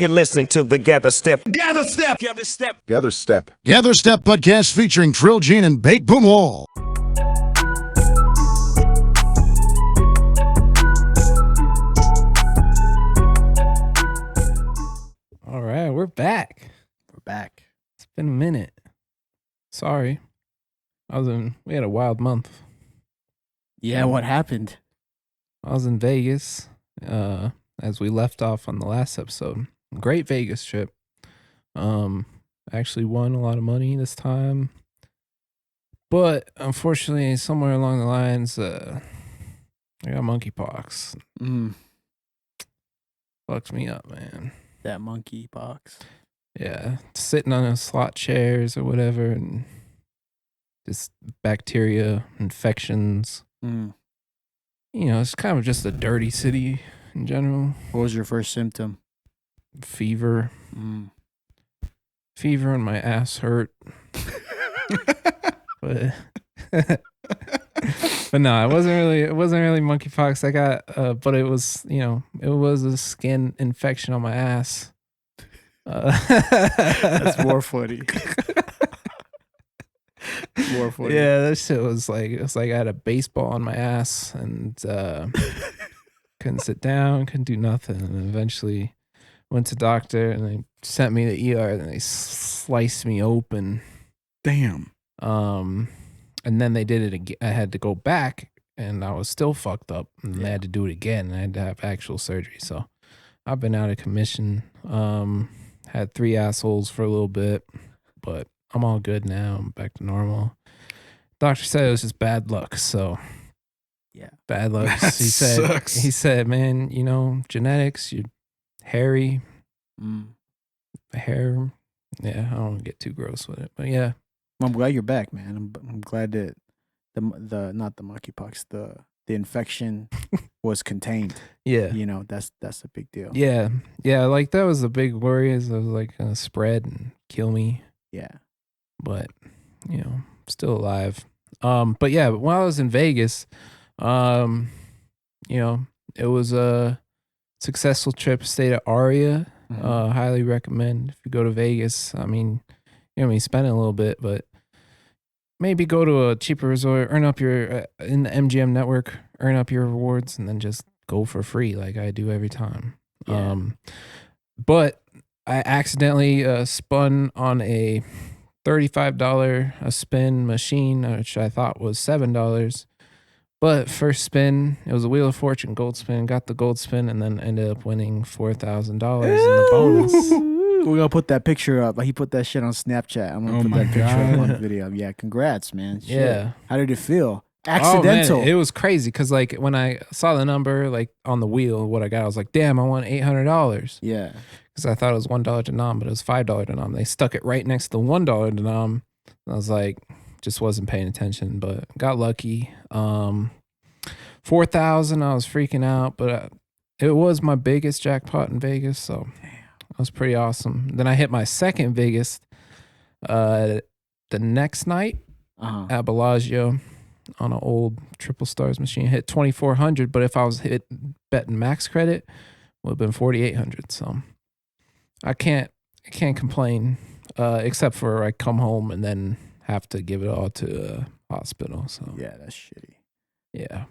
You're listening to the Gather Step. Gather Step. Gather Step. Gather Step. Gather Step podcast featuring TriLLL Gene and Bait Boom Wall. All right, we're back. It's been a minute. Sorry. We had a wild month. Yeah, what happened? I was in Vegas, as we left off on the last episode. Great Vegas trip. Actually won a lot of money this time. But unfortunately, somewhere along the lines, I got monkeypox. Fucks me up, man. That monkeypox. Yeah, sitting on slot chairs or whatever, and just bacteria, infections. You know, it's kind of just a dirty city in general. What was your first symptom? Fever. Fever and my ass hurt. but no, it wasn't really monkeypox. I got, but it was, it was a skin infection on my ass. That's more funny. More funny. Yeah, that shit was like, I had a baseball on my ass and couldn't sit down, couldn't do nothing. And eventually went to doctor and they sent me to the ER and they sliced me open. Damn. And then they did it again. I had to go back and I was still fucked up and they had to do it again. I had to have actual surgery. So I've been out of commission. Had 3 assholes for a little bit, but I'm all good now. I'm back to normal. Doctor said it was just bad luck. So yeah, bad luck. That sucks. He said, man, genetics, you're hairy, hair. Yeah, I don't want to get too gross with it, but yeah. Well, I'm glad you're back, man. I'm glad that the not the monkeypox, the infection was contained. Yeah. That's a big deal. Yeah. Yeah, like that was the big worry, is it was like gonna spread and kill me. Yeah. But, still alive. But yeah, while I was in Vegas, it was a successful trip. Stayed at Aria. Highly recommend if you go to Vegas. I mean, spending a little bit, but maybe go to a cheaper resort, earn up your, in the MGM network, earn up your rewards, and then just go for free like I do every time. Yeah. But I accidentally spun on a $35 a spin machine, which I thought was $7. But first spin, it was a Wheel of Fortune gold spin, got the gold spin, and then ended up winning $4,000 in the bonus. We're going to put that picture up. He put that shit on Snapchat. I'm going to put that picture up on the video. Yeah, congrats, man. Shit. Yeah. How did it feel? Accidental. Oh, man, it was crazy because like when I saw the number like on the wheel, what I got, I was like, damn, I won $800. Yeah. Because I thought it was $1 denom, but it was $5 denom. They stuck it right next to the $1 denom. I was like, just wasn't paying attention, but got lucky. 4,000, I was freaking out, but it was my biggest jackpot in Vegas, so that was pretty awesome. Then I hit my second biggest the next night at Bellagio on an old triple stars machine. Hit 2,400, but if I was betting max credit, it would have been 4,800. So I can't complain, except for I come home and then have to give it all to a hospital. So yeah, that's shitty. Yeah.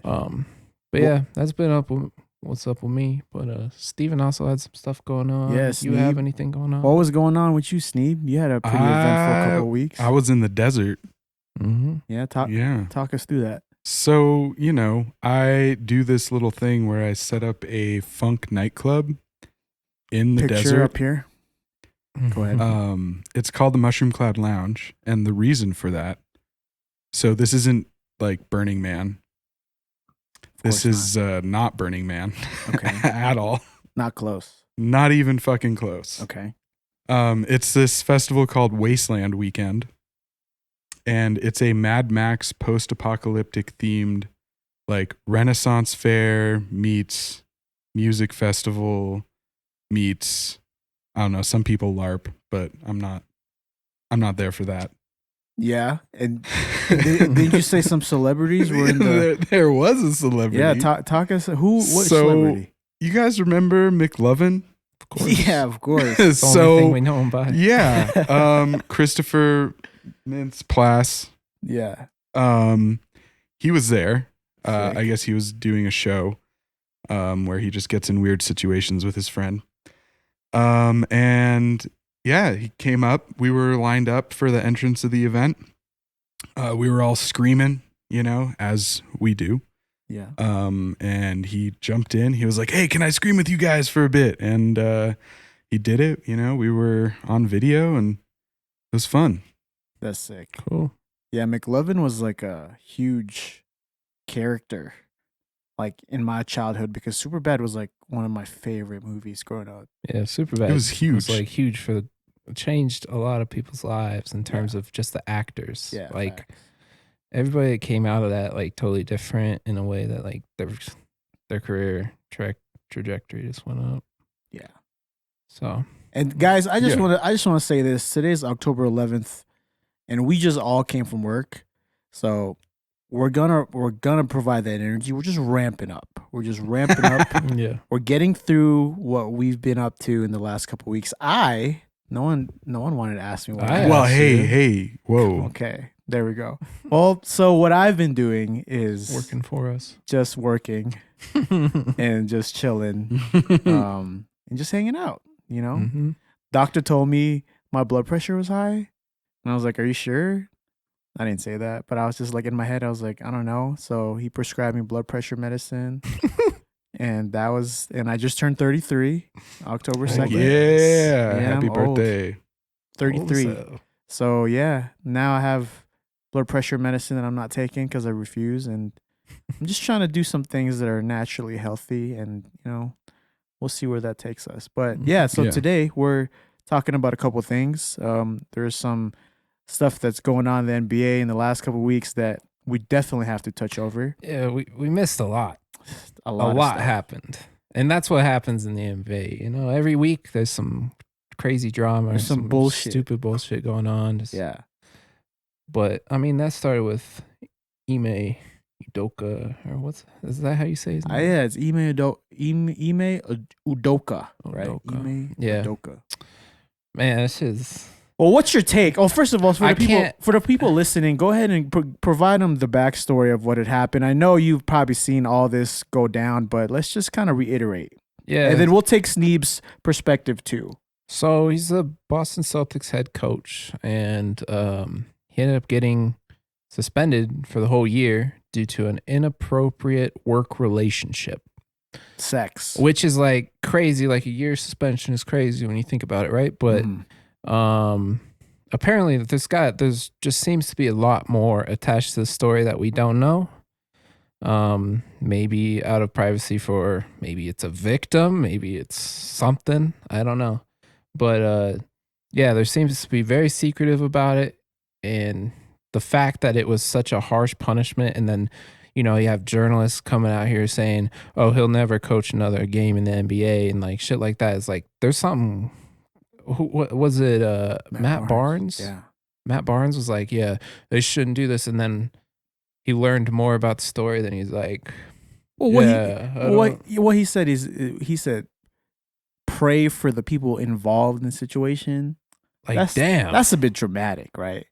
But yeah, that's been what's up with me. But Steven also had some stuff going on. Yeah, you have anything going on? What was going on with you, Sneeb? You had a pretty eventful couple of weeks. I was in the desert. Yeah, talk us through that. So, I do this little thing where I set up a funk nightclub in the Picture desert. Up here. Go ahead. It's called the Mushroom Cloud Lounge, and the reason for that. So this isn't like Burning Man. This is not Burning Man. Okay. At all. Not close. Not even fucking close. Okay. It's this festival called Wasteland Weekend. And it's a Mad Max post-apocalyptic themed like Renaissance fair meets music festival meets, I don't know, some people LARP, but I'm not there for that. Yeah, and did you say some celebrities were in the? There was a celebrity. Yeah, talk us. What celebrity? You guys remember McLovin? Of Of course. Yeah, of course. It's the only thing we know him by. yeah, Christopher Mintz-Plasse. Yeah. He was there. Sick. I guess he was doing a show where he just gets in weird situations with his friend. And yeah, he came up. We were lined up for the entrance of the event. We were all screaming, as we do. Yeah. And he jumped in. He was like, "Hey, can I scream with you guys for a bit?" And he did it. We were on video, and it was fun. That's sick. Cool. Yeah, McLovin was like a huge character, like in my childhood, because Superbad was like one of my favorite movies growing up. Yeah, Superbad. It was huge. It was like huge changed a lot of people's lives in terms of just the actors. Yeah, like facts. everybody that came out of that like totally different in a way that like their career trajectory just went up. Yeah. So And guys, I just Yeah. want to say this. Today's October 11th, and we just all came from work, so we're gonna provide that energy. We're just ramping up. yeah. We're getting through what we've been up to in the last couple weeks. No one wanted to ask me what. I Well, asked hey, you. hey, whoa. Okay, there we go. Well, so what I've been doing is Working for us. just working and just chilling, and just hanging out. Mhm. Doctor told me my blood pressure was high, and I was like, "Are you sure?" I didn't say that, but I was just like in my head, I was like, "I don't know." So he prescribed me blood pressure medicine, and I just turned 33, October 2nd. Yeah. Yeah, Happy I'm old. birthday. 33. Also, So yeah, now I have blood pressure medicine that I'm not taking because I refuse, and I'm just trying to do some things that are naturally healthy, and we'll see where that takes us. But yeah, so Yeah. today we're talking about a couple things. There's some stuff that's going on in the NBA in the last couple weeks that we definitely have to touch over. yeah, we missed a lot. A A lot, lot of stuff. happened. And that's what happens in the NBA. Every week there's some crazy drama, There's or some bullshit. stupid bullshit going on. Yeah, But I mean, that started with Ime Udoka, or is that how you say his name? yeah, it's Ime Udoka, right? Udoka. Ime Yeah. Udoka. Man, this is Well, what's your take? Oh, first of all, I can't- for the people listening, go ahead and provide them the backstory of what had happened. I know you've probably seen all this go down, but let's just kind of reiterate, yeah. and then we'll take Sneeb's perspective too. So he's the Boston Celtics head coach, and he ended up getting suspended for the whole year due to an inappropriate work relationship, Sex, which is like crazy. Like a year suspension is crazy when you think about it, right? But apparently there's just seems to be a lot more attached to the story that we don't know. Maybe out of privacy for maybe it's a victim, maybe it's something, I don't know. But yeah, there seems to be very secretive about it, and the fact that it was such a harsh punishment, and then you have journalists coming out here saying, "Oh, he'll never coach another game in the NBA," and like shit like that. Is like there's something. What was it? Matt Barnes. Yeah. Matt Barnes was like, "Yeah, they shouldn't do this," and then he learned more about the story. Then he's like, Well, what he said is he said, pray for the people involved in the situation. like, damn, That's a bit dramatic, right?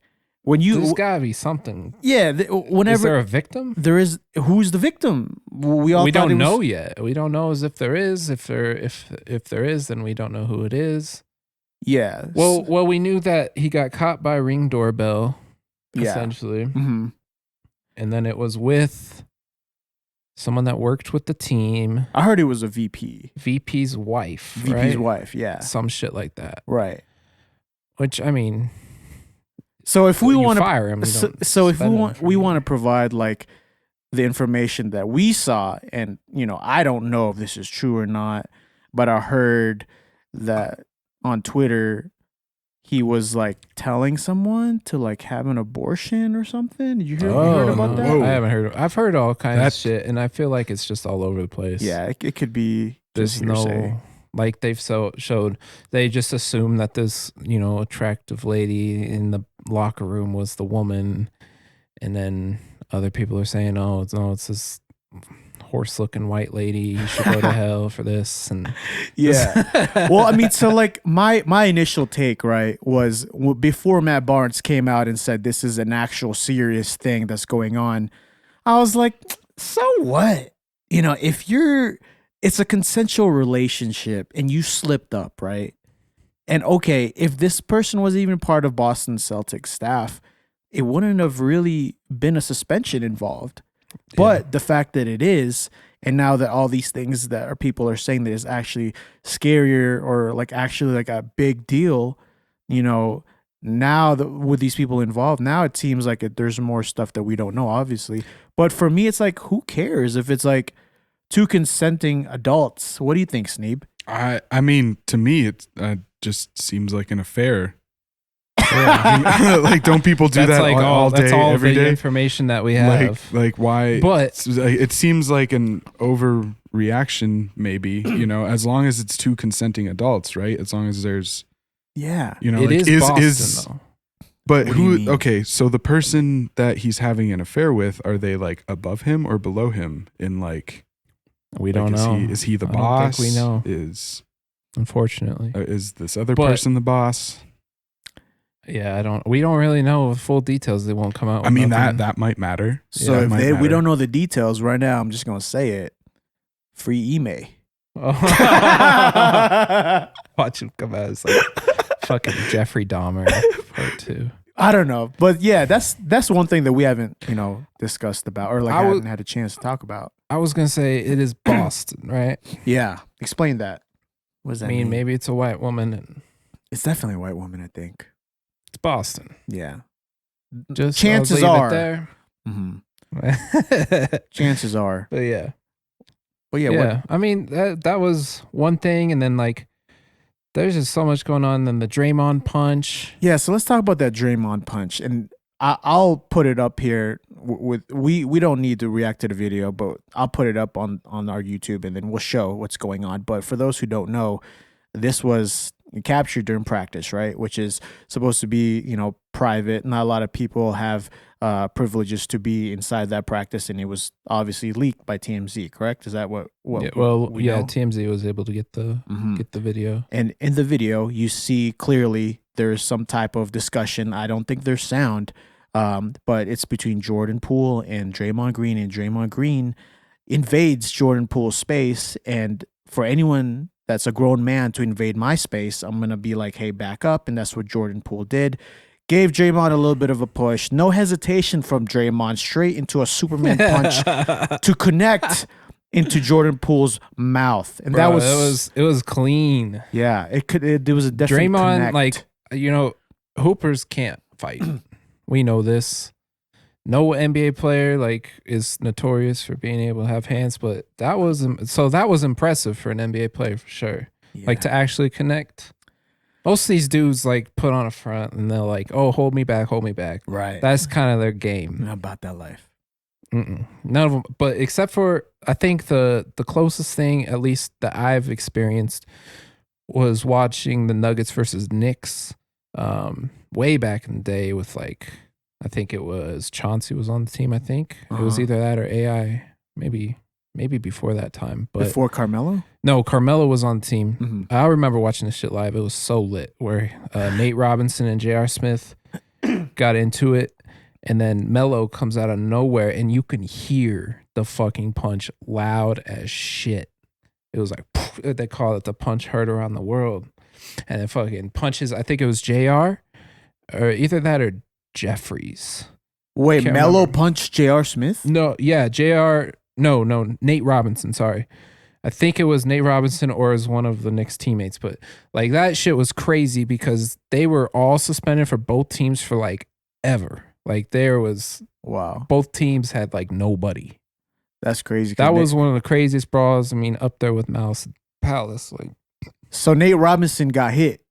When you there's gotta be something. yeah, Is whenever there a victim? there is, who's the victim? We all We thought don't it was- know yet. We don't know as if there is. If there is, then we don't know who it is. Yeah. Well, we knew that he got caught by Ring doorbell, Yeah. essentially, Mhm. and then it was with someone that worked with the team, I heard it was a VP. VP's wife, VP's right? wife. Yeah. Some shit like that. Right. Which I mean, So if we you want to fire him, you so, don't so if we suspend him want for we a want to year. provide like the information that we saw, and I don't know if this is true or not, but I heard that on Twitter he was like telling someone to like have an abortion or something. Did you hear, you heard about that? Whoa. I haven't heard. I've heard all kinds That- of shit, and I feel like it's just all over the place. Yeah, it could be There's just hearsay. no, like they've showed, they just assume that this, attractive lady in the locker room was the woman. And then other people are saying, oh, no, it's this horse looking white lady. You should go to hell for this. And Yeah. Well, I mean, so like my initial take, right, was before Matt Barnes came out and said this is an actual serious thing that's going on, I was like, so what? You know, it's a consensual relationship and you slipped up, right? And okay, if this person was even part of Boston Celtics staff, it wouldn't have really been a suspension involved. But the fact that it is, and now that all these things that people are saying that is actually scarier or like actually like a big deal, you know, now that with these people involved, now it seems like there's more stuff that we don't know, obviously. But for me, it's like, who cares if it's like two consenting adults? What do you think, Sneeb? I mean, to me, it just seems like an affair. Like, don't people do that like all day, that's all every the day? information that we have. Like why? But it seems like an overreaction, maybe. You know, as long as it's two consenting adults, right? As long as there's, Yeah. you know, it like, is Boston, though. But What do you who? mean? Okay, so the person that he's having an affair with, are they like above him or below him? In like, We don't know. Is he the I don't boss? think we know. Unfortunately. Is this other But- person the boss? Yeah, we don't really know the full details. They won't come out. I mean, nothing. that might matter. So That if might we matter. don't know the details right now, I'm just gonna say it. Free Ime. Watch him come out as like fucking Jeffrey Dahmer part 2. I don't know, but yeah, that's one thing that we haven't, you know, discussed about or like I haven't had a chance to talk about. I was gonna say it is Boston, right? Yeah, explain that. What does that I mean, maybe it's a white woman and it's definitely a white woman. I think. it's Boston. Yeah. Just Chances I'll leave are. it there. Chances are. But yeah. But yeah, Yeah, I mean that was one thing, and then like there's just so much going on. Then the Draymond punch. Yeah, so let's talk about that Draymond punch, and I'll put it up here. We don't need to react to the video, but I'll put it up on our YouTube, and then we'll show what's going on. But for those who don't know, this was captured during practice, right? Which is supposed to be, you know, private. Not a lot of people have privileges to be inside that practice, and it was obviously leaked by TMZ. Correct? Is that what? Yeah, well, we yeah, know? TMZ was able to get the video. And in the video, you see clearly there's some type of discussion. I don't think there's sound, but it's between Jordan Poole and Draymond Green. And Draymond Green invades Jordan Poole's space. And for anyone that's a grown man to invade my space, I'm going to be like, hey, back up. And that's what Jordan Poole did. Gave Draymond a little bit of a push. No hesitation from Draymond, straight into a Superman punch to connect into Jordan Poole's mouth. And Bro, that it was clean. yeah, there was a definite Draymond, connect. like, you know, hoopers can't fight. We know this. No NBA player like is notorious for being able to have hands, but that was impressive for an NBA player for sure. Like to actually connect. Most of these dudes like put on a front and they're like, "Oh, hold me back." right. That's kind of their game. Not about that life. None of them, but except for I think the closest thing, at least that I've experienced, was watching the Nuggets versus Knicks, way back in the day with like. I think it was Chauncey was on the team. I think it was either that or AI, maybe before that time. But Before Carmelo? no, Carmelo was on the team. Mm-hmm. I remember watching this shit live. It was so lit. Where Nate Robinson and J.R. Smith got into it, and then Melo comes out of nowhere, and you can hear the fucking punch loud as shit. It was like they call it the punch heard around the world, and it fucking punches. I think it was J.R. or either that or Jeffries. Wait, Can't Melo remember. punched J.R. Smith? No, yeah, JR. No, Nate Robinson. Sorry, I think it was Nate Robinson or as one of the Knicks teammates. But like that shit was crazy because they were all suspended for both teams for like ever. Like there was Wow. both teams had like nobody. That's crazy. 'cause That was one of the craziest brawls. I mean, up there with Mouse Palace. Like So Nate Robinson got hit.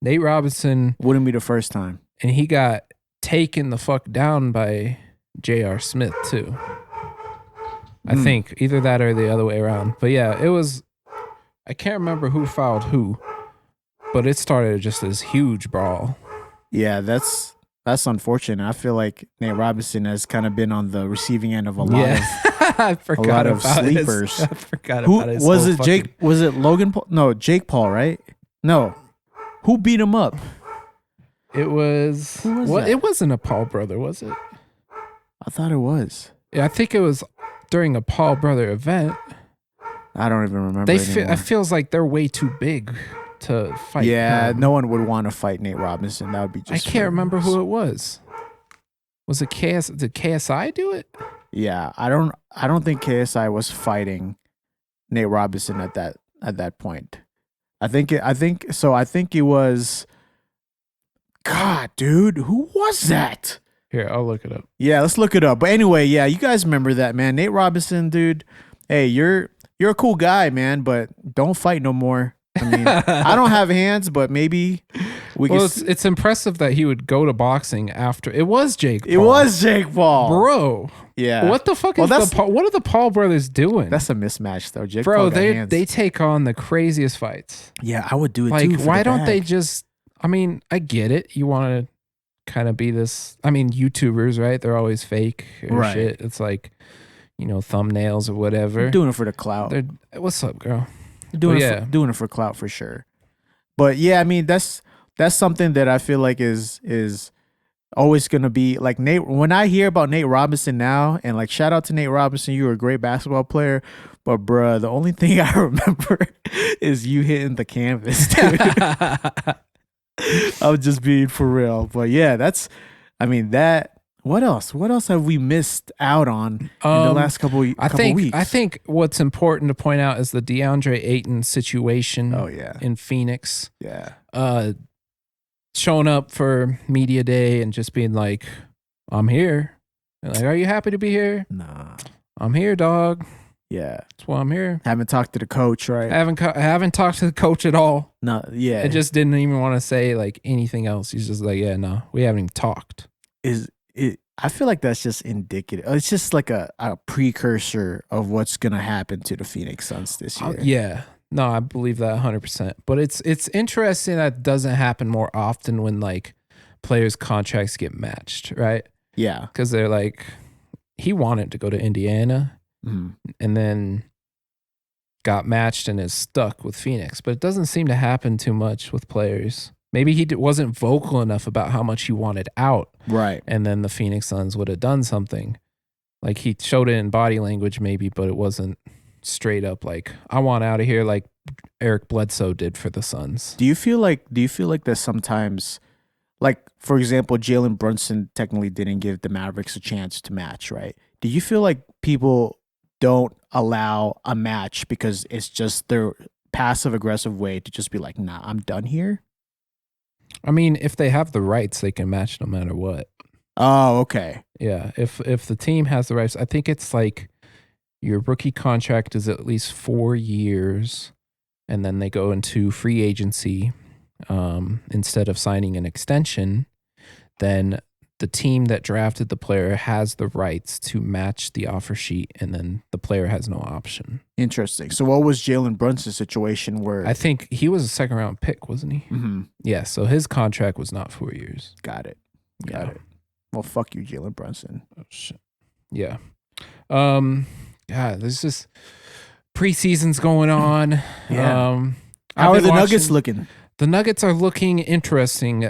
Nate Robinson, Wouldn't be the first time. and he got taken the fuck down by J.R. Smith too. I think either that or the other way around. But yeah, it was. I can't remember who fouled who, but it started just this huge brawl. Yeah, that's That's unfortunate. I feel like Nate Robinson has kind of been on the receiving end of a lot of I forgot of about his- sleepers. I forgot Who about his was whole it? Jake? Was it Logan Paul? No, Jake Paul, right? No. Who beat him up? It was. Who was what? that? It wasn't a Paul brother, was it? I thought it was. Yeah, I think it was during a Paul brother event. I don't even remember. They anymore. it feels like they're way too big to fight. Yeah, him. no one would want to fight Nate Robinson. That would be just. I can't remember who it was. Was it Did KSI do it? Yeah, I don't think KSI was fighting Nate Robinson at that point. I think it was. God, dude, who was that? Here, I'll look it up. Yeah, let's look it up. But anyway, yeah, you guys remember that, man. Nate Robinson, dude. Hey, you're a cool guy, man, but don't fight no more. I mean, I don't have hands, but maybe we Well, can. it's impressive that he would go to boxing after. It was Jake Paul. It was Jake Paul. Bro. Yeah. What the fuck Well, is that's- the Paul? What are the Paul brothers doing? That's a mismatch, though. Jake Bro, Paul got they hands. they take on the craziest fights. Yeah, I would do it Like, too. for why the don't they bag. just? I mean, I get it. You want to kind of be this. I mean, YouTubers, right? They're always fake or Right. shit. It's like, thumbnails or whatever. doing it for the clout? They're, what's up, girl? Doing But it yeah. doing it for clout for sure. But yeah, I mean that's something that I feel like is always gonna be like Nate. When I hear about Nate Robinson now, and like shout out to Nate Robinson, you were a great basketball player. But bruh, the only thing I remember is you hitting the canvas, dude. I'm just being for real. But yeah, what else? What else have we missed out on in the last couple weeks? I think what's important to point out is the DeAndre Ayton situation. Oh yeah. In Phoenix. Yeah. Showing up for media day and just being like, I'm here. And like, are you happy to be here? Nah. I'm here, dog. Yeah. That's why I'm here. Haven't talked to the coach, right? I haven't talked to the coach at all. No. Yeah. I just didn't even want to say like anything else. He's just like, yeah, no, we haven't even talked. I feel like that's just indicative. It's just like a precursor of what's gonna happen to the Phoenix Suns this year. Yeah. No, I believe that 100%. But it's interesting that it doesn't happen more often when like players' contracts get matched, right? Yeah. Because they're like, he wanted to go to Indiana Mhm. and then got matched and is stuck with Phoenix. But it doesn't seem to happen too much with players. Maybe he wasn't vocal enough about how much he wanted out. Right. And then the Phoenix Suns would have done something. Like he showed it in body language maybe, but it wasn't straight up like, I want out of here like Eric Bledsoe did for the Suns. Do you feel like that sometimes, like for example, Jalen Brunson technically didn't give the Mavericks a chance to match, right? Do you feel like people don't allow a match because it's just their passive aggressive way to just be like, nah, I'm done here? I mean, if they have the rights, they can match no matter what. Oh, okay. Yeah. If the team has the rights, I think it's like your rookie contract is at least 4 years, and then they go into free agency instead of signing an extension. Then the team that drafted the player has the rights to match the offer sheet, and then the player has no option. Interesting. So what was Jalen Brunson's situation where I think he was a second round pick, wasn't he? Mhm. Yeah. So his contract was not 4 years. Got it. Yeah. Got it. Well, fuck you, Jalen Brunson. Oh, shit. Yeah. God, there's just preseason's going on. Yeah. I've How are been the Nuggets watching- looking? The Nuggets are looking interesting.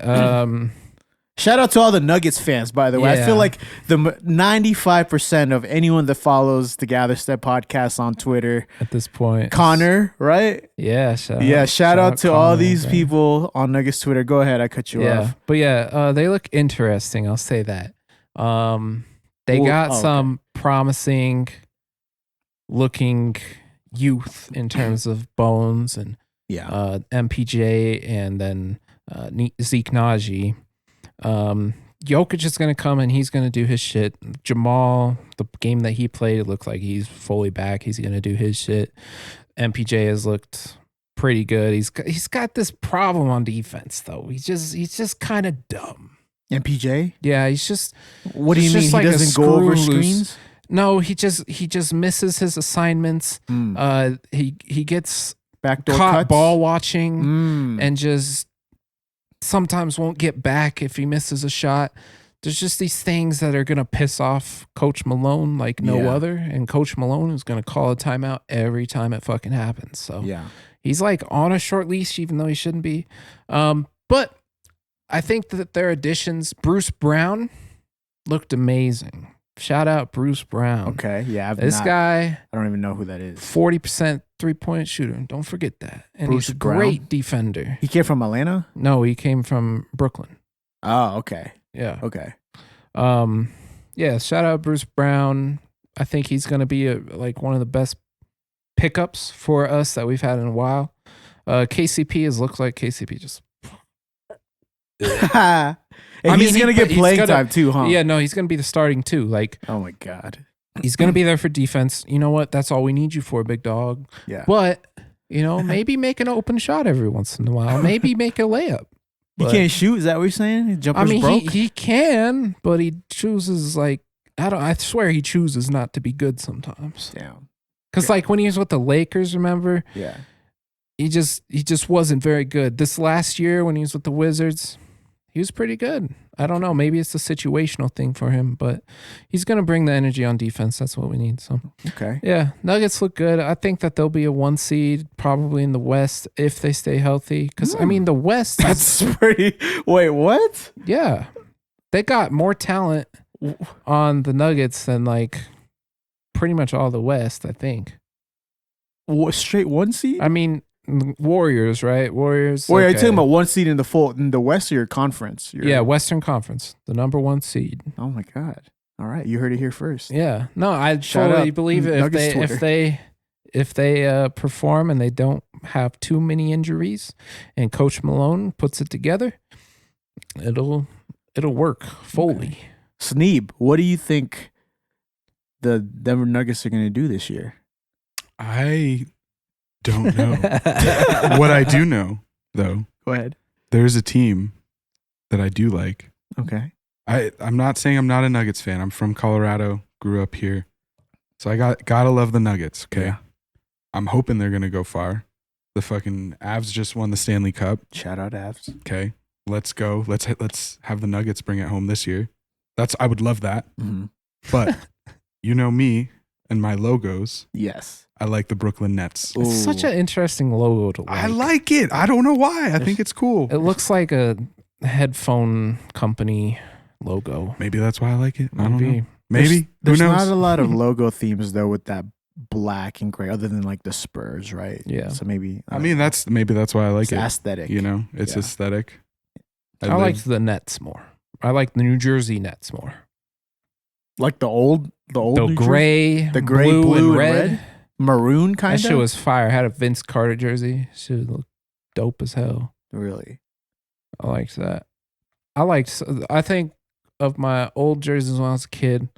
Shout out to all the Nuggets fans, by the way. I Yeah. feel like the 95% of anyone that follows the Gather Step podcast on Twitter, At this point, Connor, right? Yeah. Shout out to all Connor, these man. people on Nuggets Twitter. Go ahead, I cut you Yeah, off. but yeah, they look interesting. I'll say that. They Well, got oh, okay. some promising looking youth in terms of Bones and Yeah. MPJ and then Zeke Naji. Jokic is going to come and he's going to do his shit. Jamal, the game that he played, it looked like he's fully back. He's going to do his shit. MPJ has looked pretty good. He's got this problem on defense though. He's just kind of dumb. MPJ? Yeah, he's just. What do you He's mean? just He like a doesn't go over screw loose. screens? No, he just misses his assignments. He gets Backdoor caught cuts? ball watching Mm. and just sometimes won't get back if he misses a shot. There's just these things that are going to piss off Coach Malone like no other. And Coach Malone is going to call a timeout every time it fucking happens. So he's like on a short leash, even though he shouldn't be. But I think that their additions, Bruce Brown looked amazing. Shout out Bruce Brown. Okay, yeah. This guy, I don't even know who that is. 40% three-point shooter. Don't forget that. And Bruce he's a Brown? great defender. He came from Atlanta? No, he came from Brooklyn. Oh, okay. Yeah. Okay. Yeah, shout out Bruce Brown. I think he's going to be like one of the best pickups for us that we've had in a while. KCP looks like KCP just. And he's going to get playing time too, huh? Yeah, no, he's going to be the starting too. Like, oh my God. He's going to be there for defense. You know what? That's all we need you for, big dog. Yeah. But, maybe make an open shot every once in a while. Maybe make a layup. He can't shoot. Is that what you're saying? Jumper's broke? He can, but he chooses I swear he chooses not to be good sometimes. Damn. Because like when he was with the Lakers, remember? Yeah. He just wasn't very good. This last year when he was with the Wizards, he was pretty good. I don't know. Maybe it's a situational thing for him, but he's going to bring the energy on defense. That's what we need. So, okay. Yeah, Nuggets look good. I think that they'll be a 1 seed probably in the West if they stay healthy. Because, the West. That's pretty. Wait, what? Yeah. They got more talent on the Nuggets than pretty much all the West, I think. What, straight 1 seed? Warriors, right? Warriors. Wait, are you talking about 1 seed in the West or your conference? Yeah, Western Conference, the number 1 seed. Oh my God! All right, you heard it here first. Yeah, no, I totally believe it. If they perform and they don't have too many injuries, and Coach Malone puts it together, it'll work fully. Okay. Sneeb, what do you think the Denver Nuggets are going to do this year? I don't know. What I do know, though, go ahead. There's a team that I do like. Okay. I'm not saying I'm not a Nuggets fan. I'm from Colorado, grew up here. So I gotta love the Nuggets, okay? Yeah. I'm hoping they're gonna go far. The fucking Avs just won the Stanley Cup. Shout out Avs. Okay. Let's go. Let's have the Nuggets bring it home this year. I would love that. Mm-hmm. But you know me and my logos. Yes. I like the Brooklyn Nets. It's such an interesting logo to like. I like it. I don't know why. I think it's cool. It looks like a headphone company logo. Maybe that's why I like it. I don't know. Maybe. There's Who knows? not a lot of logo themes though with that black and gray, other than like the Spurs, right? Yeah. So maybe. that's why I like it. Aesthetic. It's aesthetic. I liked the Nets more. I like the New Jersey Nets more. Like the gray, blue, and red. Maroon kind of. That shit was fire. I had a Vince Carter jersey. Shit looked dope as hell. Really? I liked that. I think of my old jerseys when I was a kid,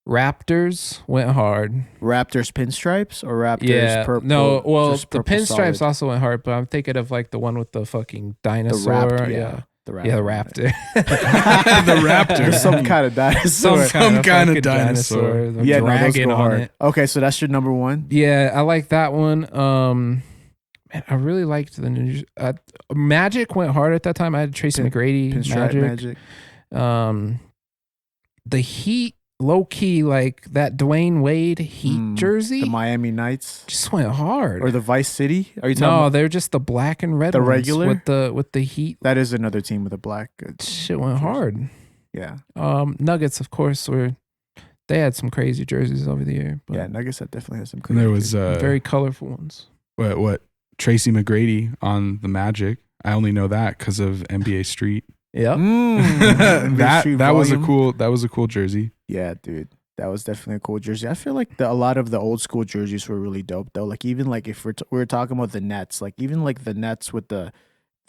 Raptors went hard. Raptors pinstripes or Raptors purple? No, well, the solid? pinstripes also went hard, but I'm thinking of like the one with the fucking dinosaur. The Raptor. Yeah, the Raptor. The Raptor. Some kind of dinosaur. Some kind of dinosaur. Yeah, dragon on it. Okay, so that's your number one? Yeah, I like that one. Man, I really liked the New Magic went hard at that time. I had Tracy McGrady, Magic. The Heat, low key, like that Dwayne Wade Heat jersey. The Miami Knights just went hard. Or the Vice City? Are you talking No, about they're just the black and red the ones regular with the Heat. That is another team with a black. Shit went hard. Yeah. Nuggets, of course, they had some crazy jerseys over the year. But yeah, Nuggets definitely had some crazy. There was very colorful ones. What Tracy McGrady on the Magic. I only know that because of NBA Street. Yeah, that was a cool jersey. Yeah, dude, that was definitely a cool jersey. I feel like a lot of the old school jerseys were really dope though. Like even like if we're talking about the Nets, like even like the Nets with the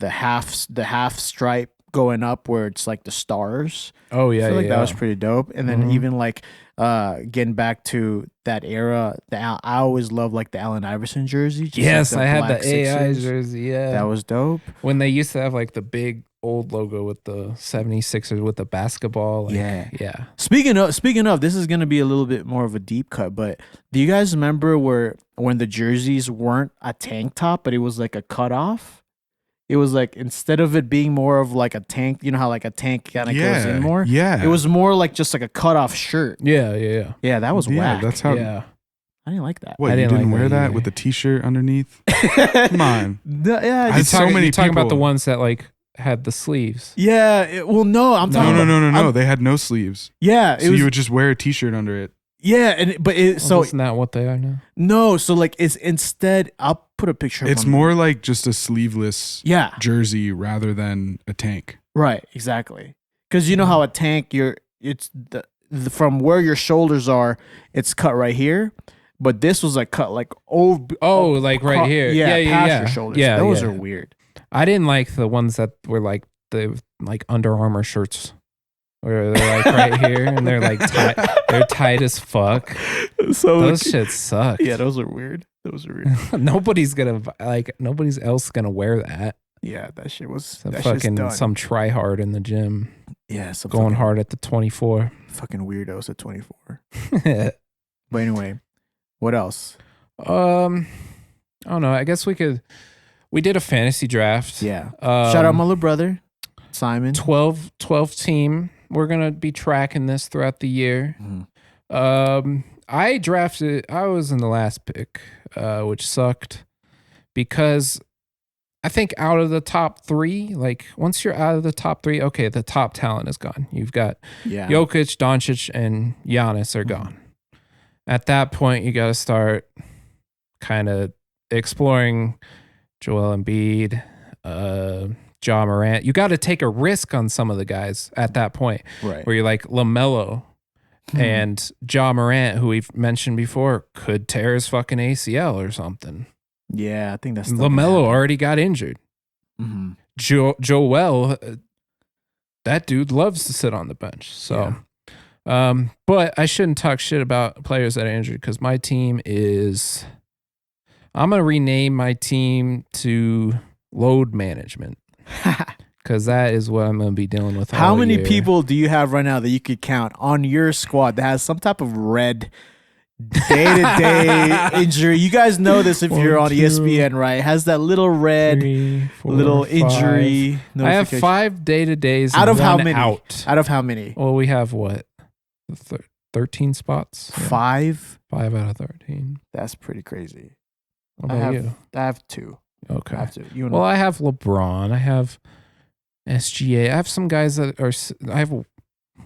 half stripe going up where it's like the stars. Oh yeah, I feel like that was pretty dope. And then even like getting back to that era, I always loved like the Allen Iverson jersey. Yes, like I had the AI Sixers. jersey. Yeah, That was dope. when they used to have like the big old logo with the 76ers with the basketball. Like, yeah. Speaking of, this is gonna be a little bit more of a deep cut, but do you guys remember when the jerseys weren't a tank top, but it was like a cutoff? it was like instead of it being more of like a tank, you know how like a tank kind of goes in more. Yeah. It was more like just like a cutoff shirt. Yeah. Yeah, that was whack. That's how. Yeah. I didn't like that. What, I you didn't didn't like wear that that either. with the t-shirt underneath? Come on. Yeah, I just, so many You're talking about the people- ones that like had the sleeves. yeah. Well, no, I'm talking. No. about, They had no sleeves. Yeah, it So was. you would just wear a t-shirt under it. Yeah, so isn't that what they are now? no, so like it's instead. I'll put a picture. It's on more like just a sleeveless Yeah, jersey rather than a tank. right, exactly. Because you know how a tank, it's the from where your shoulders are, it's cut right here, but this was like cut like Like right here. Yeah, past yeah. your shoulders. Yeah, those yeah. are weird. I didn't like the ones that were like the like Under Armour shirts, where they're like right here and they're like tight. They're tight as fuck. So Those shit suck. yeah, those are weird. Nobody's else gonna wear that. Yeah, that shit was Some that shit's fucking done. some try hard in the gym, Yeah, some going fucking, hard at the 24. fucking weirdos at 24. But anyway, what else? I don't know. I guess we did a fantasy draft. Yeah. Shout out my little brother, Simon. 12 team. We're going to be tracking this throughout the year. Mhm. I was in the last pick, which sucked because I think out of the top 3, like once you're out of the top 3, okay, the top talent is gone. You've got Yeah. Jokic, Doncic, and Giannis are gone. At that point, you got to start kind of exploring Joel Embiid, Ja Morant. You got to take a risk on some of the guys at that point, Right. where you're like LaMelo and Ja Morant, who we've mentioned before, could tear his fucking ACL or something. Yeah, I think that's LaMelo already got injured. Mm-hmm. Joel, that dude loves to sit on the bench. So, but I shouldn't talk shit about players that are injured because my team is. I'm gonna rename my team to load management because that is what I'm gonna be dealing with. How all many year. people do you have right now that you could count on your squad that has some type of red day-to-day injury? You guys know this if you're on ESPN, right? Has that little red 3, 4, little 5. injury I have notification. 5 day-to-days. Out of and how one many? Out. Out of how many? Well, we have what? 13 spots. Yeah, 5? 5 out of 13. That's pretty crazy. What I about have you? 2. Okay. I have 2. You and Well, I have LeBron. I have SGA. I have some guys that are. I have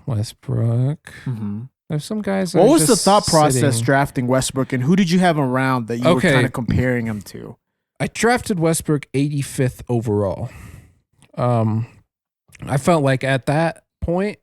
Westbrook. Mhm. There's some guys. That What are was the just thought process sitting. drafting Westbrook, and who did you have around that you were Okay. kind of comparing him to? I drafted Westbrook 85th overall. I felt like at that point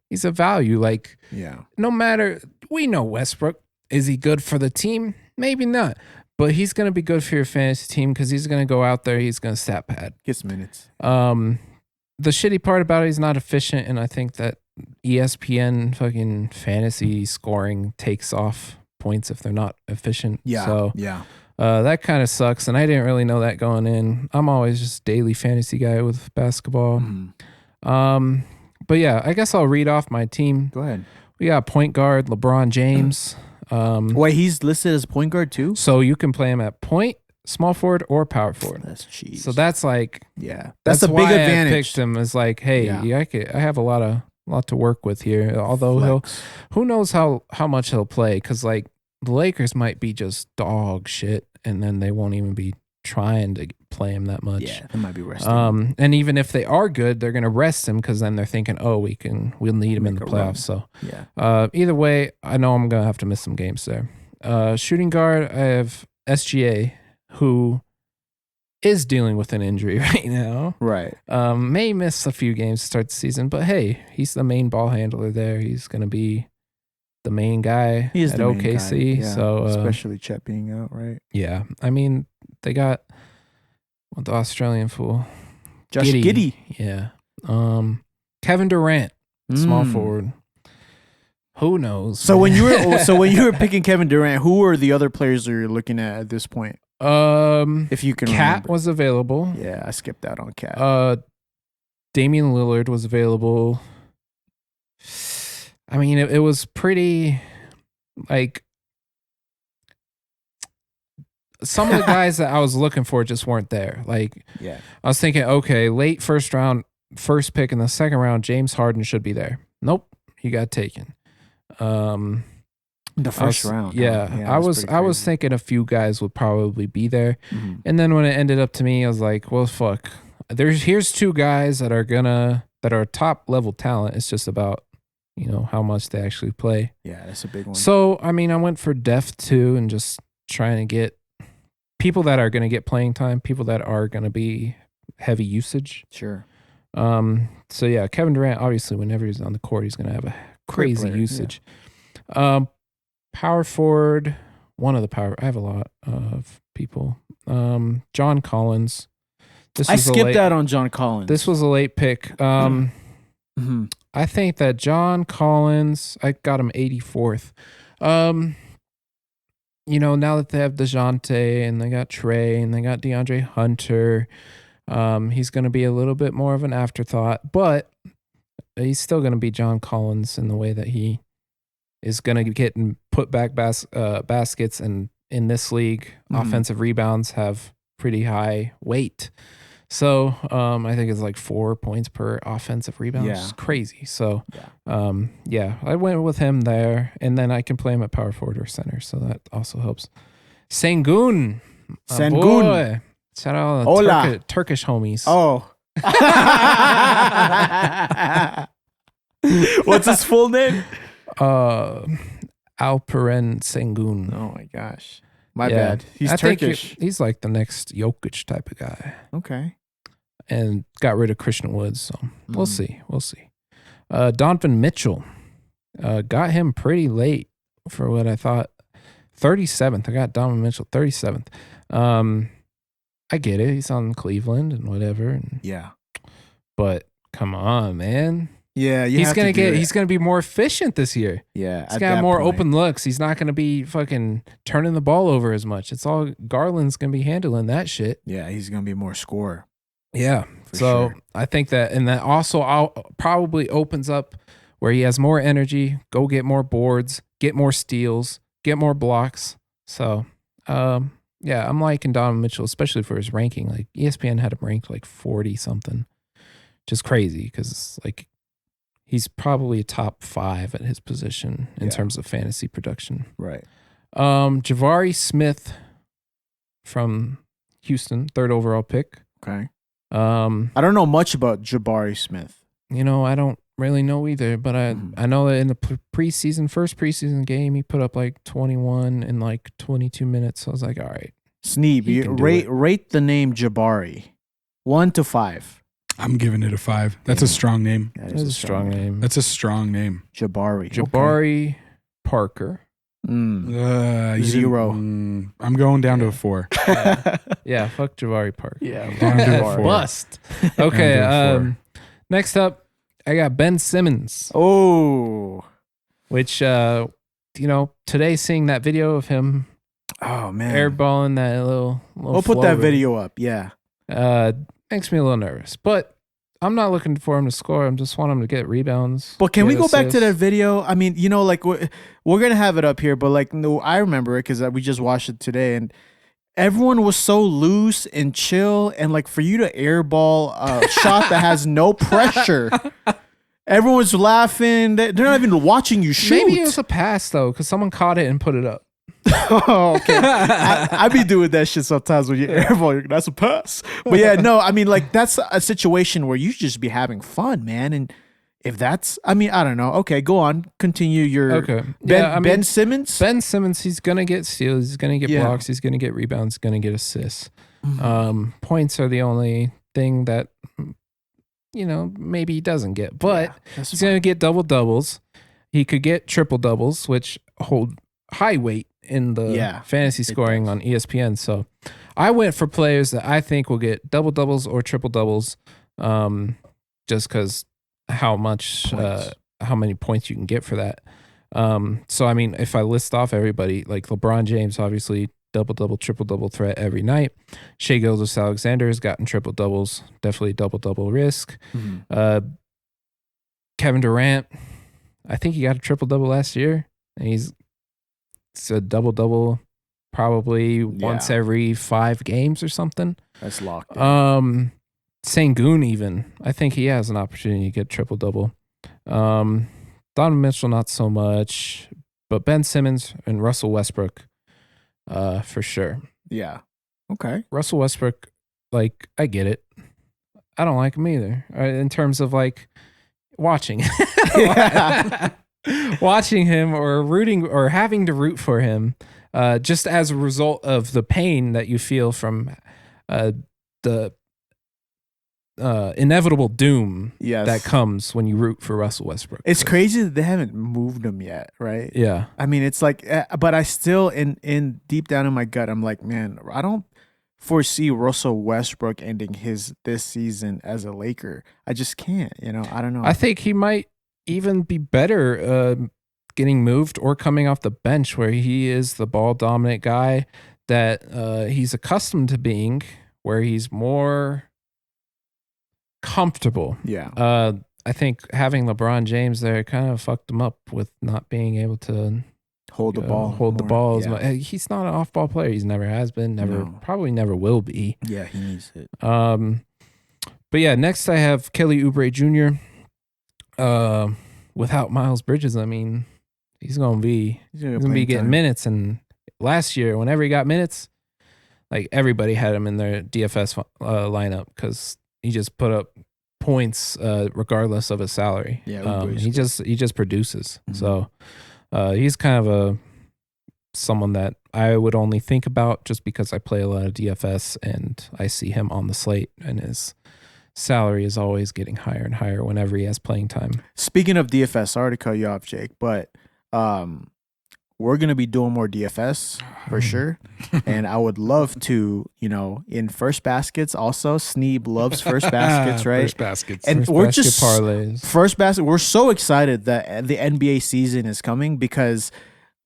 he's a value. Like Yeah. no matter, we know Westbrook. Is he good for the team? Maybe not. But he's going to be good for your fantasy team because he's going to go out there. He's going to stat pad. Gets minutes. The shitty part about it, he's not efficient, and I think that ESPN fucking fantasy scoring takes off points if they're not efficient. Yeah. So Yeah. that kind of sucks, and I didn't really know that going in. I'm always just daily fantasy guy with basketball. Mhm. But yeah, I guess I'll read off my team. Go ahead. We got point guard LeBron James. Wait, he's listed as point guard too? So you can play him at point, small forward, or power forward. That's cheese. So that's like yeah. That's a big why I advantage. picked him as like, hey, Yeah. I have a lot to work with here. Although Flex. who knows how much he'll play? Because like the Lakers might be just dog shit, and then they won't even be trying to play him that much. Yeah, that might be resting. And even if they are good, they're gonna rest him because then they're thinking, oh, we'll need him in Make the a run. playoffs. So yeah. either way, I know I'm gonna have to miss some games there. Shooting guard, I have SGA, who is dealing with an injury right now. Right. May miss a few games to start the season, but hey, he's the main ball handler there. He's gonna be the main guy He is at the main OKC. guy. Yeah. So especially Chet being out, right? yeah, I mean they got the Australian fool, Josh Giddey. Yeah. Kevin Durant, small Mm. forward. Who knows? So when man? you were picking Kevin Durant, who were the other players that you're looking at this point? If you can Cat remember. was available. Yeah, I skipped out on Cat. Damian Lillard was available. I mean, it was pretty like some of the guys that I was looking for just weren't there. Like, Yeah. I was thinking, okay, late first round, first pick in the second round, James Harden should be there. Nope, he got taken. The first round. Yeah, I was thinking a few guys would probably be there, and then when it ended up to me, I was like, well, fuck. Here's two guys that are top level talent. It's just about how much they actually play. Yeah, that's a big one. So I mean, I went for depth too, and just trying to get people that are going to get playing time, people that are going to be heavy usage. Sure. So yeah, Kevin Durant, obviously, whenever he's on the court, he's going to have a crazy player, usage. Power forward, I have a lot of people. John Collins. I skipped out on John Collins. This was a late pick. I think that John Collins, I got him 84th. Now that they have DeJounte and they got Trey and they got DeAndre Hunter, he's going to be a little bit more of an afterthought, but he's still going to be John Collins in the way that he is going to get and put back baskets. And in this league, offensive rebounds have pretty high weight. So I think it's like 4 points per offensive rebound. Yeah. It's crazy. So I went with him there, and then I can play him at power forward or center, so that also helps. Sengun. Boy. Shout out all the Turkish homies. Oh. What's his full name? Alperen Sengun. Oh my gosh. My bad. He's Turkish. He's like the next Jokic type of guy. Okay. And got rid of Christian Woods, so we'll see. Donovan Mitchell. Got him pretty late for what I thought. 37th. I got Donovan Mitchell 37th. I get it. He's on Cleveland and whatever. But come on, man. Yeah, he's gonna be more efficient this year. Yeah, he's got more open looks. He's not gonna be fucking turning the ball over as much. It's all Garland's gonna be handling that shit. Yeah, he's gonna be more scorer. Yeah, so sure. I think that, and that also probably opens up where he has more energy. Go get more boards, get more steals, get more blocks. So, I'm liking Donovan Mitchell, especially for his ranking. Like ESPN had him ranked like 40 something, just crazy because like. He's probably a top 5 at his position in terms of fantasy production. Right. Jabari Smith from Houston, 3rd overall pick. Okay. I don't know much about Jabari Smith. I don't really know either, but I know that in the first preseason game, he put up like 21 in like 22 minutes. So I was like, all right. Sneeb, you rate the name Jabari 1 to 5. I'm giving it a 5. That's a strong name. That is a strong name. That's a strong name. Jabari Parker. 0. I'm going down to a 4. Yeah, fuck Jabari Parker. Yeah, down to a 4. Bust. Okay, next up, I got Ben Simmons. Oh. Which, today seeing that video of him airballing that little we'll put that video up, yeah. Makes me a little nervous, but I'm not looking for him to score. I just want him to get rebounds. But can we go back to that video? I mean, like we're going to have it up here, but like, no, I remember it because we just watched it today and everyone was so loose and chill. And like for you to airball a shot that has no pressure, everyone's laughing. They're not even watching you shoot. Maybe it was a pass though, because someone caught it and put it up. Oh, okay. I be doing that shit sometimes when you airball. That's a pass. But yeah, no, I mean, like that's a situation where you just be having fun, man. And if that's, I mean, I don't know. Okay, go on. Continue your. Ben Simmons. Ben Simmons. He's gonna get steals. He's gonna get blocks. He's gonna get rebounds. He's gonna get assists. Points are the only thing that maybe he doesn't get, but he's gonna get double doubles. He could get triple doubles, which hold high weight in the fantasy scoring on ESPN. So I went for players that I think will get double doubles or triple doubles, just because how many points you can get for that. So I mean, if I list off everybody, like LeBron James, obviously double double, triple double threat every night. Shai Gilgeous-Alexander has gotten triple doubles, definitely double double risk. Kevin Durant, I think he got a triple double last year, and it's a double double probably once every 5 games or something. That's locked in. Sengun even. I think he has an opportunity to get triple-double. Donovan Mitchell, not so much. But Ben Simmons and Russell Westbrook, for sure. Yeah. Okay. Russell Westbrook, like, I get it. I don't like him either. In terms of, like, watching. Watching him or rooting or having to root for him, just as a result of the pain that you feel from the inevitable doom that comes when you root for Russell Westbrook. It's crazy that they haven't moved him yet, right? Yeah. I mean, it's like, but I still, in deep down in my gut, I'm like, man, I don't foresee Russell Westbrook ending this season as a Laker. I just can't, I don't know. I think he might even be better getting moved or coming off the bench, where he is the ball dominant guy that he's accustomed to being, where he's more comfortable. Yeah. I think having LeBron James there kind of fucked him up with not being able to hold the ball. As much. He's not an off-ball player. He's never has been. Probably never will be. Yeah, he needs it. But yeah, next I have Kelly Oubre Jr. Without Miles Bridges, I mean, he's gonna be getting minutes. And last year, whenever he got minutes, like everybody had him in their DFS lineup because he just put up points regardless of his salary. Yeah, he just produces. Mm-hmm. So he's kind of someone that I would only think about just because I play a lot of DFS and I see him on the slate, and his salary is always getting higher and higher whenever he has playing time. Speaking of DFS, sorry to cut you off, Jake, but we're going to be doing more DFS for sure. And I would love to, in first baskets also. Sneeb loves first baskets, right? First baskets. And first we're basket just parlays. First basket. We're so excited that the NBA season is coming because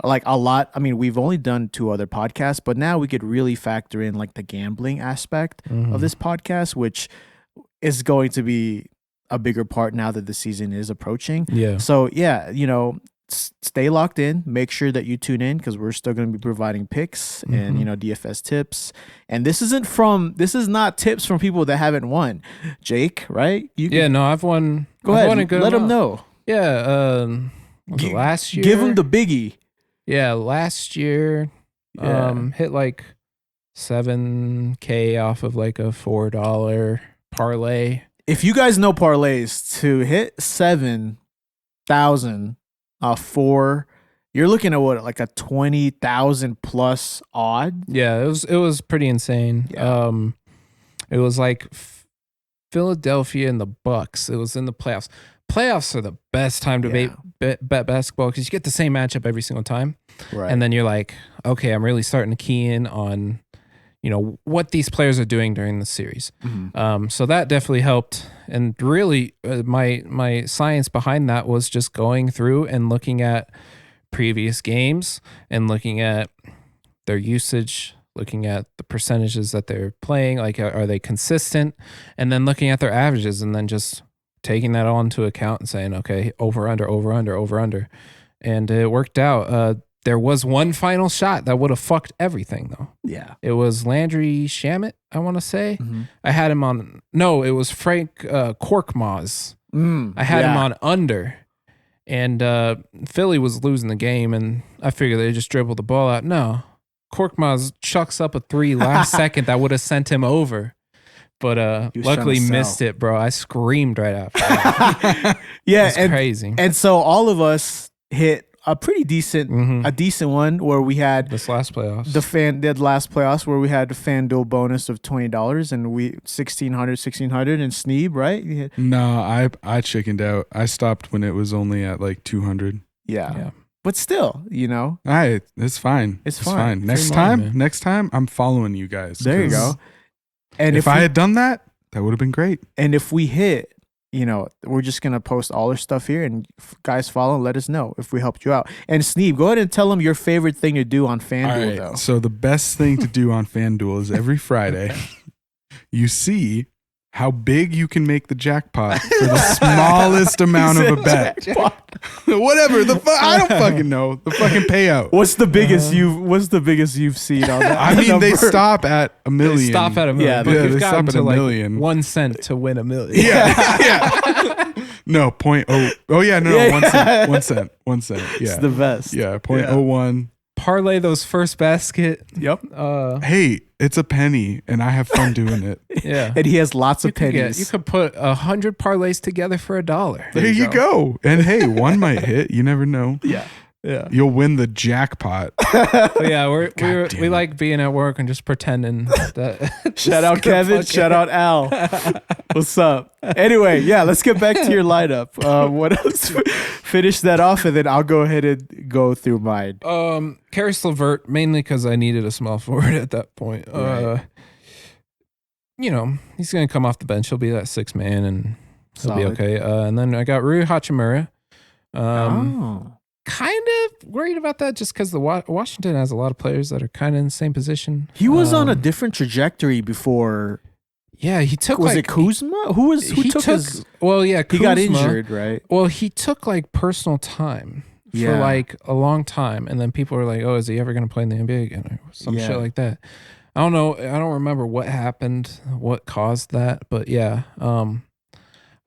we've only done 2 other podcasts, but now we could really factor in like the gambling aspect of this podcast, which is going to be a bigger part now that the season is approaching. Yeah. So yeah, stay locked in. Make sure that you tune in because we're still going to be providing picks and DFS tips. And this is not tips from people that haven't won. Jake, right? I've won. Go ahead. Let them know. Yeah. Was it last year? Give them the biggie. Yeah, last year, hit like $7,000 off of like a $4 parlay. If you guys know parlays, to hit 7,000 4, you're looking at what, like a 20,000 plus odd? Yeah, it was pretty insane. Yeah. It was like Philadelphia and the Bucks. It was in the playoffs. Playoffs are the best time to bet basketball because you get the same matchup every single time. Right. And then you're like, okay, I'm really starting to key in on, what these players are doing during the series. Mm-hmm. So that definitely helped. And really, my science behind that was just going through and looking at previous games and looking at their usage, looking at the percentages that they're playing, like are they consistent, and then looking at their averages and then just taking that all into account and saying, okay, over, under. And it worked out. There was one final shot that would have fucked everything, though. Yeah. It was Landry Shamet, I want to say. Mm-hmm. I had him on... No, it was Frank Korkmaz. I had him on under. And Philly was losing the game, and I figured they just dribbled the ball out. No. Korkmaz chucks up a 3 last second that would have sent him over. But luckily missed it, bro. I screamed right after that. Yeah. It's crazy. And so all of us hit a pretty decent, a decent one where we had this last playoffs. The last playoffs where we had a FanDuel bonus of $20 and we 1600 and Sneeb, right? No, I chickened out. I stopped when it was only at like 200. Yeah. But still, it's fine. It's fine. Next time, I'm following you guys. There you go. And if I had done that, that would have been great. And if we hit, we're just going to post all our stuff here and guys follow and let us know if we helped you out. And Sneeb, go ahead and tell them your favorite thing to do on FanDuel, though. So the best thing to do on FanDuel is every Friday, you see how big you can make the jackpot for the smallest amount of a bet. Whatever. I don't fucking know. The fucking payout. What's the biggest you've seen on that? I mean, they number? stop at $1 million. They stop at $1 million. Yeah, but yeah, you've they gotten stop at to $1 like million. 1 cent to win $1 million. Yeah. No, point oh. Oh yeah, no, Yeah, 1 cent. 1 cent. 1 cent. Yeah. It's the best. Yeah, 0.01. Parlay those first basket. Yep. Hey, it's a penny, and I have fun doing it. Yeah. And he has lots of You pennies. could put 100 parlays together for $1. There you go. And hey, one might hit. You never know. Yeah. Yeah. You'll win the jackpot. But yeah, damn we it. like being at work and just pretending that. Shout out Kevin. Shout out Al. What's up? Anyway, yeah, let's get back to your lineup. What else? Finish that off, and then I'll go ahead and go through mine. Karis LeVert, mainly because I needed a small forward at that point. Right. He's going to come off the bench. He'll be that 6 man, and he'll be Solid. okay. And then I got Rui Hachimura. Oh. Kind of worried about that just because Washington has a lot of players that are kind of in the same position. He was on a different trajectory before. Yeah, he took Was it Kuzma? Who took his? Well, yeah, He got Kuzma. injured, right? Well, he took like personal time for Yeah. like a long time, and then people were like, "Oh, is he ever going to play in the NBA again?" Or some Yeah. shit like that. I don't know. I don't remember what happened, what caused that, but yeah,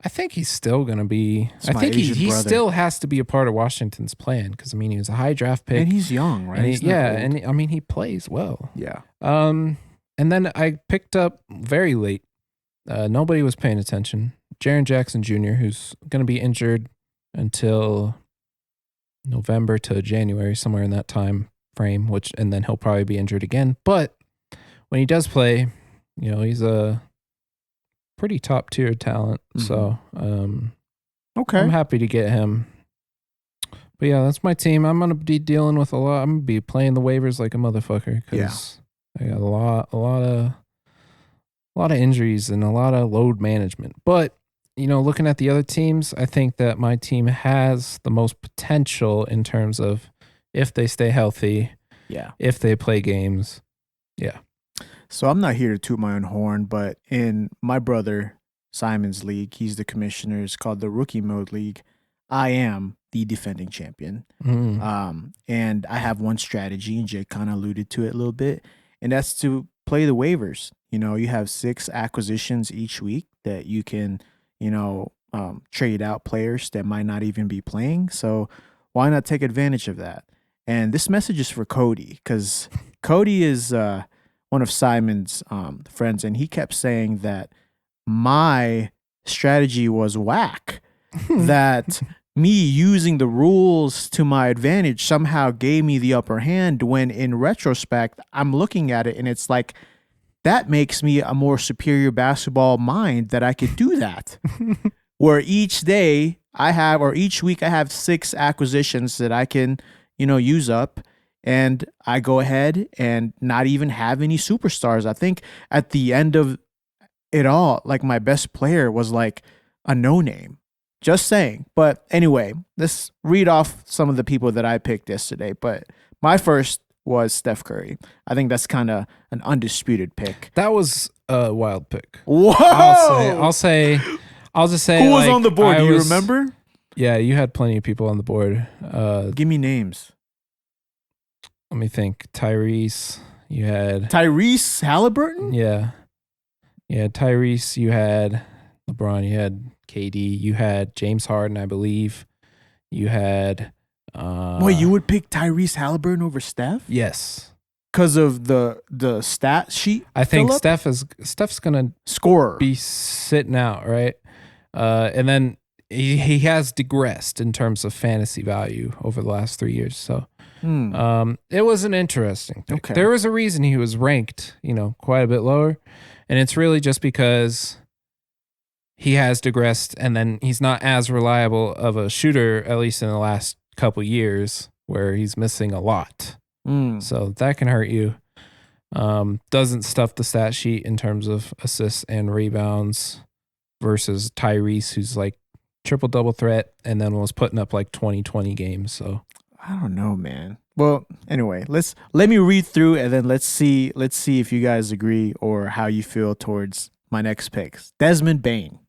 I think he's still going to be. It's I my think Asian he brother. still has to be a part of Washington's plan because I mean he was a high draft pick, And he's young, right? and He's not old. and I mean he plays well. Yeah. And then I picked up very late. Nobody was paying attention. Jaren Jackson Jr., who's going to be injured until November to January, somewhere in that time frame. And then he'll probably be injured again. But when he does play, he's a pretty top tier talent. So Okay. I'm happy to get him. But yeah, that's my team. I'm gonna be dealing with a lot. I'm gonna be playing the waivers like a motherfucker because I got a lot of injuries and a lot of load management. But looking at the other teams, I think that my team has the most potential in terms of if they stay healthy, Yeah. if they play games. Yeah. So I'm not here to toot my own horn, but in my brother Simon's league, he's the commissioner. It's called the Rookie Mode League. I am the defending champion. And I have one strategy, and Jake kind of alluded to it a little bit, and that's to play the waivers. You have 6 acquisitions each week that you can, trade out players that might not even be playing. So why not take advantage of that? And this message is for Cody, because Cody is one of Simon's friends, and he kept saying that my strategy was whack, that me using the rules to my advantage somehow gave me the upper hand, when in retrospect, I'm looking at it and it's like, that makes me a more superior basketball mind that I could do that. Where each day I have, or each week I have 6 acquisitions that I can, use up, and I go ahead and not even have any superstars. I think at the end of it all, like my best player was like a no-name. Just saying. But anyway, let's read off some of the people that I picked yesterday. But my first was Steph Curry. I think that's kind of an undisputed pick. That was a wild pick. Whoa! I'll just say Who was like, on the board? I Do you was- remember? Yeah, you had plenty of people on the board. Give me names. Let me think. Tyrese, you had Tyrese Halliburton? Yeah. Tyrese, you had LeBron, you had KD, you had James Harden, I believe. You had Wait, you would pick Tyrese Halliburton over Steph? Yes. Because of the stat sheet? I think Phillip? Steph's gonna Scorer. be sitting out, right? And then he has digressed in terms of fantasy value over the last 3 years. So it was an interesting pick. Okay. There was a reason he was ranked, quite a bit lower. And it's really just because he has digressed, and then he's not as reliable of a shooter, at least in the last couple years, where he's missing a lot. So that can hurt you. Doesn't stuff the stat sheet in terms of assists and rebounds versus Tyrese, who's like triple-double threat and then was putting up like 20 games. So I don't know, man. Well, anyway, let me read through, and then let's see if you guys agree or how you feel towards my next picks. Desmond Bain.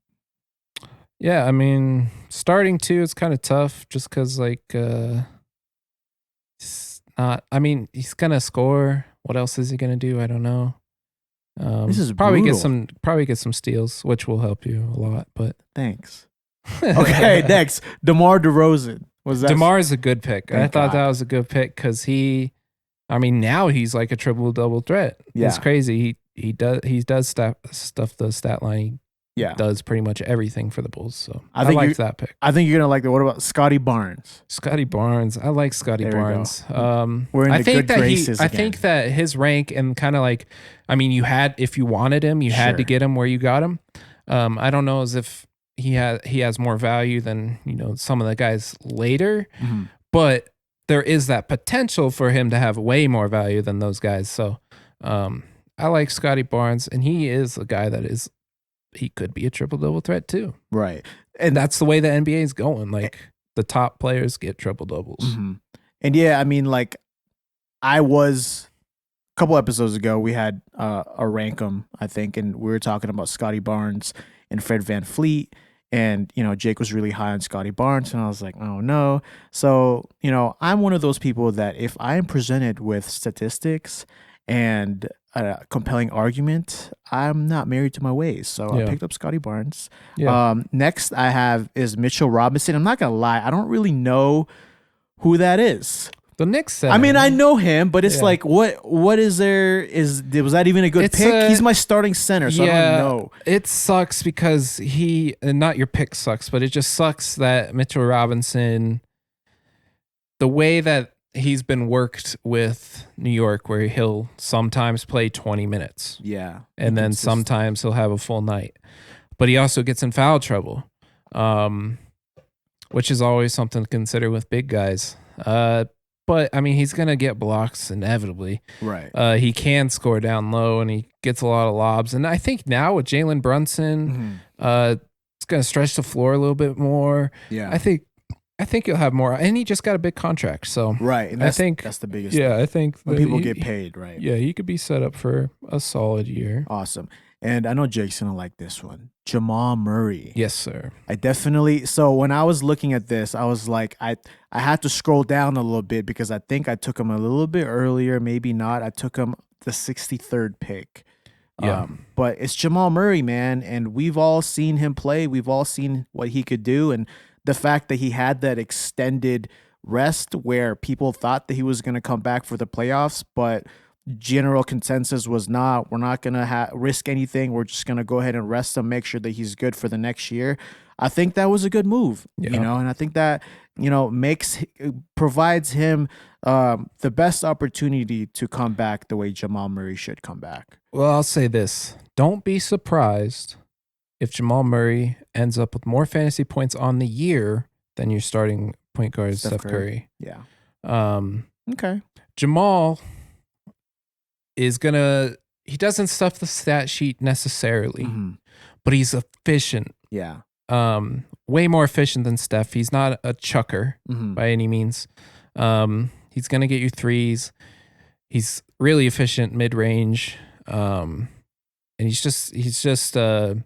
Yeah, I mean, starting two is kind of tough just because, like, it's not. I mean, he's gonna score. What else is he gonna do? I don't know. This is probably brutal. get some steals, which will help you a lot. But Thanks. Okay, next, DeMar DeRozan. Was that DeMar is a good pick. I Thank thought God. that was a good pick because now he's like a triple double threat. Yeah. It's crazy. He does stuff the stat line. Yeah. Does pretty much everything for the Bulls. So I I think like that pick. I think you're gonna like that. What about Scotty Barnes? Scotty Barnes. I like Scotty There we go. Barnes. We're in I the think good that graces I again. think that his rank and kind of like, I mean, if you wanted him, you had to Sure. get him where you got him. I don't know as if he has more value than, you know, some of the guys later, Mhm. but there is that potential for him to have way more value than those guys. So I like Scotty Barnes, and he is a guy he could be a triple double threat too. Right. And that's the way the NBA is going. Like the top players get triple doubles. Mhm. And yeah, I mean, like, I was a couple episodes ago, we had a rank 'em, I think, and we were talking about Scotty Barnes and Fred VanVleet. And, you know, Jake was really high on Scotty Barnes, and I was like, oh no. So, you know, I'm one of those people that if I am presented with statistics and a compelling argument, I'm not married to my ways. So I Yeah. picked up Scotty Barnes. Yeah. Next I have is Mitchell Robinson. I'm not gonna lie, I don't really know who that is. The Knicks center. I mean, I know him, but it's Yeah. like, what is there? Was that even a good It's pick? He's my starting center, so I don't know. It sucks because not your pick sucks, but it just sucks that Mitchell Robinson, the way that he's been worked with New York, where he'll sometimes play 20 minutes Yeah, and then inconsistent. sometimes he'll have a full night, but he also gets in foul trouble, which is always something to consider with big guys. But I mean, he's gonna get blocks inevitably. Right. He can score down low, and he gets a lot of lobs. And I think now with Jalen Brunson, it's gonna stretch the floor a little bit more. Yeah. I think he'll have more. And he just got a big contract, so Right. And I that's, think that's the biggest. yeah, I think When that people he- get paid, right? Yeah, he could be set up for a solid year. Awesome. And I know Jake's gonna like this one. Jamal Murray. Yes, sir. I definitely. So when I was looking at this, I was like, I had to scroll down a little bit because I think I took him a little bit earlier, maybe not. I took him the 63rd pick. Yeah. But it's Jamal Murray, man, and we've all seen him play. We've all seen what he could do, and the fact that he had that extended rest where people thought that he was going to come back for the playoffs, but general consensus was not. We're not going to risk anything. We're just going to go ahead and rest him, make sure that he's good for the next year. I think that was a good move, Yeah. you know, and I think that, you know, provides him the best opportunity to come back the way Jamal Murray should come back. Well, I'll say this. Don't be surprised if Jamal Murray ends up with more fantasy points on the year than your starting point guard, Steph Curry. Yeah. Um, Okay. Jamal he doesn't stuff the stat sheet necessarily, Mhm. but he's efficient. Yeah. Way more efficient than Steph. He's not a chucker Mhm. by any means. He's going to get you threes. He's really efficient mid-range. And he's just a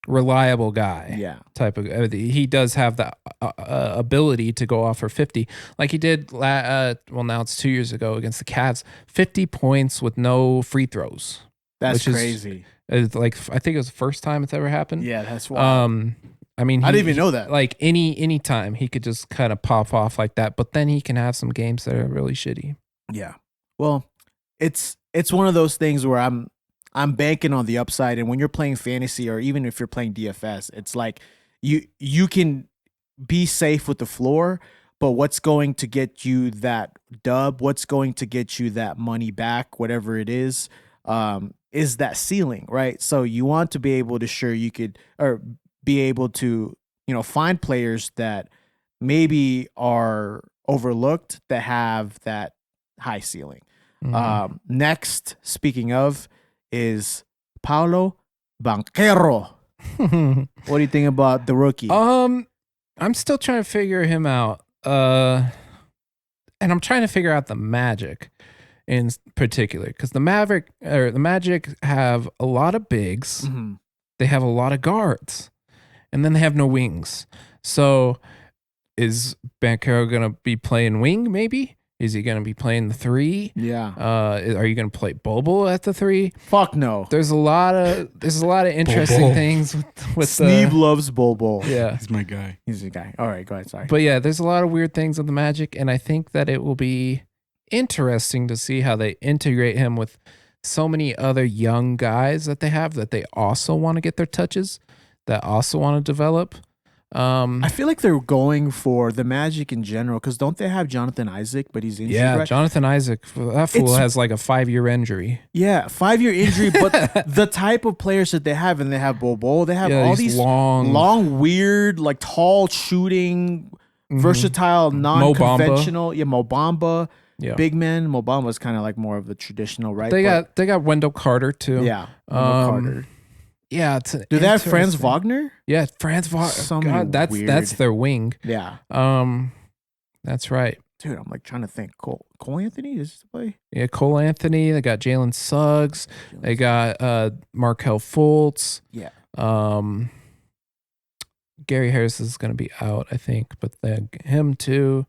reliable guy. Yeah. Type of. He does have that ability to go off for 50, like he did. Well, now it's 2 years ago against the Cavs. 50 points with no free throws. That's Which is- crazy. It's like I think it was the first time it's ever happened. Yeah, that's wild. I mean, I didn't even know that. Like any time he could just kind of pop off like that, but then he can have some games that are really shitty. Yeah. Well, it's one of those things where I'm banking on the upside, and when you're playing fantasy or even if you're playing DFS, it's like you can be safe with the floor, but what's going to get you that dub, what's going to get you that money back, whatever it is that ceiling, right? So you want to be able to be able to, you know, find players that maybe are overlooked that have that high ceiling. Next, speaking of, is Paulo Banchero. What do you think about the rookie? I'm still trying to figure him out. And I'm trying to figure out the magic. in particular, because the Magic have a lot of bigs, they have a lot of guards, and then they have no wings. So is Banchero gonna be playing wing? Maybe. Is he gonna be playing the 3? Yeah. Are you gonna play Bobo at the 3? Fuck no. There's a lot of interesting Bobo. things with Sneeb loves Bobo. Yeah. He's my guy. He's the guy. All right, go ahead. Sorry. But yeah, there's a lot of weird things with the Magic, and I think that it will be interesting to see how they integrate him with so many other young guys that they have that they also want to get their touches, that also want to develop. I feel like they're going for the Magic in general because don't they have Jonathan Isaac, but he's injured, Yeah, right? Jonathan Isaac, that fool It's- has like a 5-year injury. Yeah, 5-year injury, but the type of players that they have, and they have Bobo, they have Yeah, all these long, weird, like tall shooting, versatile, non-conventional. Yeah, Mobamba, Yeah. big men. Mobamba's kind of like more of the traditional, right? They But- got Wendell Carter too. yeah, Wendell Carter. Yeah. Do they have Franz interesting- Wagner? Yeah, Franz Wagner. Something God, that's weird. their wing. Yeah, That's right. dude, I'm like trying to think. Cole Anthony is to play. Yeah, Cole Anthony. They got Jalen Suggs. They got Markel Fultz. Yeah. Gary Harris is going to be out, I think, but then him too.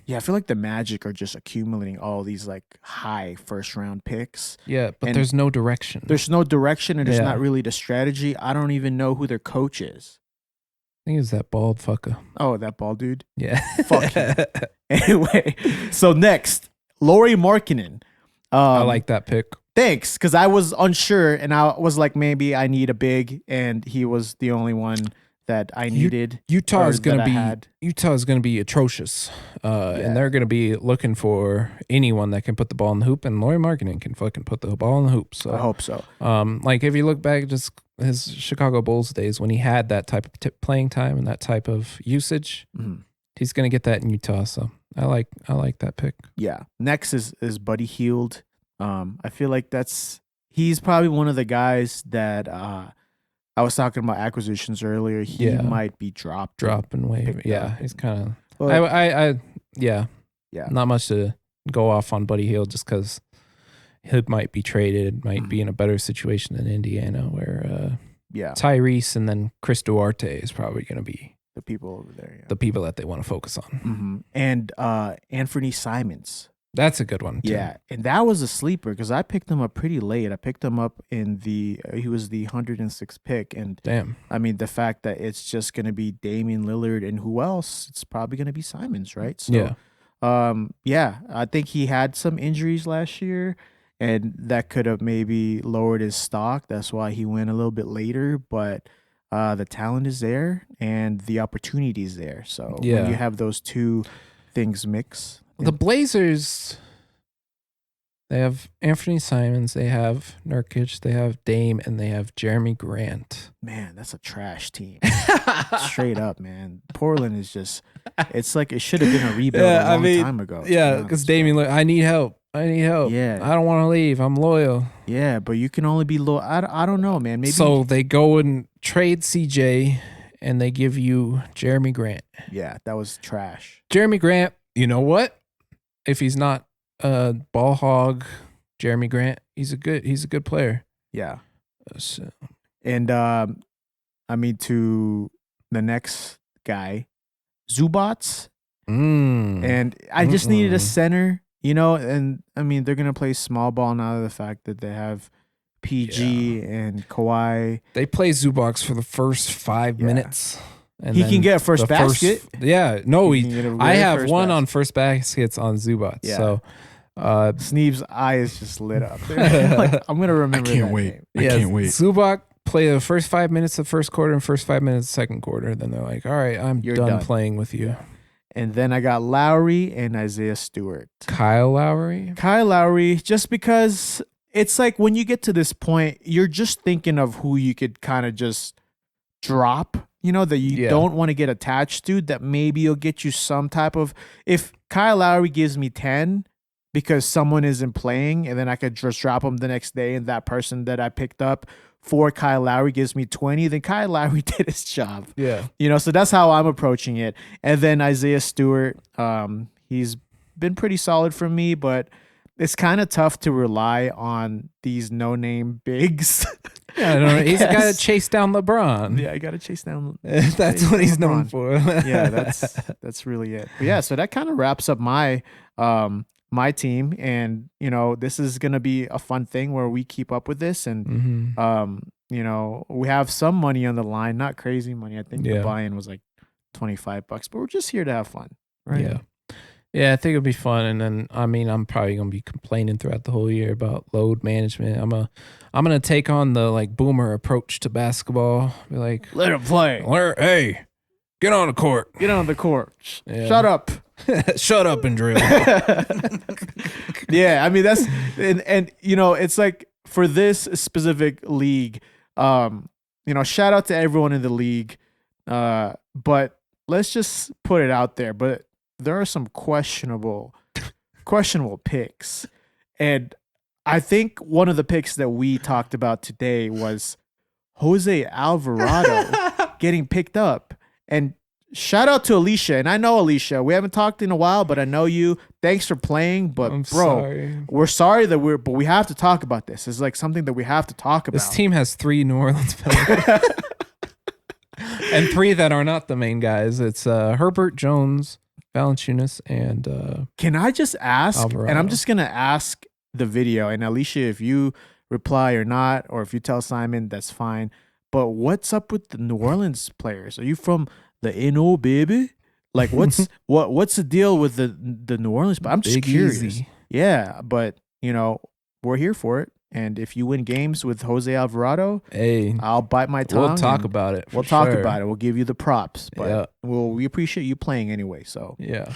Yeah, I feel like the Magic are just accumulating all these like high first round picks. Yeah, but And there's no direction. There's no direction and there's Yeah. not really the strategy. I don't even know who their coach is. I think it's that bald fucker. Oh, that ball dude. Yeah. Fuck you. Anyway, so next, Lauri Markkanen. I like that pick. Thanks, because I was unsure and I was like, maybe I need a big, and he was the only one that I needed. Utah or is going that to I be had. atrocious, and they're going to be looking for anyone that can put the ball in the hoop, and Lauri Markkanen can fucking put the ball in the hoop. So I hope so. like if you look back just his Chicago Bulls days when he had that type of playing time and that type of usage, he's going to get that in Utah. So I like that pick. Yeah. Next is Buddy Hield. I feel like he's probably one of the guys that I was talking about acquisitions earlier. He Yeah. might be dropped. Drop and wave. picked Yeah, up. he's kind of. But- Yeah. Not much to go off on Buddy Hield just because he might be traded, might be in a better situation than Indiana, where yeah, Tyrese and then Chris Duarte is probably going to be the people over there. Yeah. the people that they want to focus on. And Anthony Simons. That's a good one. Too. Yeah, and that was a sleeper because I picked him up pretty late. I picked him up in he was the 106th pick, and Damn. I mean the fact that it's just going to be Damian Lillard and who else? It's probably going to be Simons, right? So, Yeah. I think he had some injuries last year, and that could have maybe lowered his stock. That's why he went a little bit later, but the talent is there and the opportunity is there. So Yeah. when you have those two things mix. The Blazers, they have Anthony Simons, they have Nurkic, they have Dame, and they have Jeremy Grant. Man, that's a trash team. Straight up, man. Portland is just, it's like it should have been a rebuild a long time ago. to be Yeah, honest. because Damian, I need help. Yeah. I don't want to leave. I'm loyal. Yeah, but you can only be low. I don't know, man. Maybe. So they go and trade CJ and they give you Jeremy Grant. Yeah, that was trash. Jeremy Grant, you know what? If he's not a ball hog, Jeremy Grant, he's a good player. Yeah. So, And I mean, to the next guy, Zubats. And I just needed a center, and I mean, they're going to play small ball now, the fact that they have PG and Kawhi. they play Zubox for the first 5 minutes. And He then can get a first the basket. No, He can get a I great have first one on basket. first baskets on Zubox. Yeah. So, Sneeb's eye is just lit up. Like, I'm going to remember I can't that wait. name. I can't wait. Zubac play the first 5 minutes of first quarter and first 5 minutes of second quarter. Then they're like, all right, I'm You're done done. playing with you. And then I got Lowry and Isaiah Stewart. Kyle Lowry. Kyle Lowry, just because it's like when you get to this point, you're just thinking of who you could kind of just drop, that you Yeah. don't want to get attached to, that maybe you'll get you some type of. If Kyle Lowry gives me 10 because someone isn't playing, and then I could just drop him the next day, and that person that I picked up for Kyle Lowry gives me 20, then Kyle Lowry did his job. Yeah. So that's how I'm approaching it. And then Isaiah Stewart, he's been pretty solid for me, but it's kind of tough to rely on these no-name bigs. Yeah, I don't know. He's the guy that guess. chased down LeBron. Yeah, I gotta chase down. That's what he's known LeBron. for. Yeah, that's really it. But yeah, so that kind of wraps up my my team, and you know, this is gonna be a fun thing where we keep up with this, and Mhm. you know, we have some money on the line, not crazy money. I think the Yeah. buy-in was like $25, but we're just here to have fun, right? Yeah. Yeah, I think it'll be fun. And then, I mean, I'm probably gonna be complaining throughout the whole year about load management. I'm gonna take on the like boomer approach to basketball. Be like, Let him play. hey, get on the court. Get on the court. Yeah. Shut up. Shut up and drill. Yeah, I mean that's and you know, it's like for this specific league, you know, shout out to everyone in the league. But let's just put it out there. But there are some questionable picks. And I think one of the picks that we talked about today was Jose Alvarado getting picked up. And shout out to Alicia. And I know Alicia. We haven't talked in a while, but I know you. Thanks for playing. But I'm bro, sorry. we're sorry that but we have to talk about this. It's like something that we have to talk about. This team has 3 New Orleans players. And 3 that are not the main guys. It's Herbert, Jones, Valanciunas, and Can I just ask, Alvarado. and I'm just going to ask the video, and Alicia, if you reply or not, or if you tell Simon, that's fine. But what's up with the New Orleans players? Are you from the NO, baby? Like, what's the deal with the New Orleans? But I'm just Big curious. Easy. Yeah, but, you know, we're here for it. And if you win games with Jose Alvarado, Hey, I'll bite my tongue. we'll talk and about it. We'll for talk sure. about it. We'll give you the props. But Yeah. we appreciate you playing anyway. So Yeah.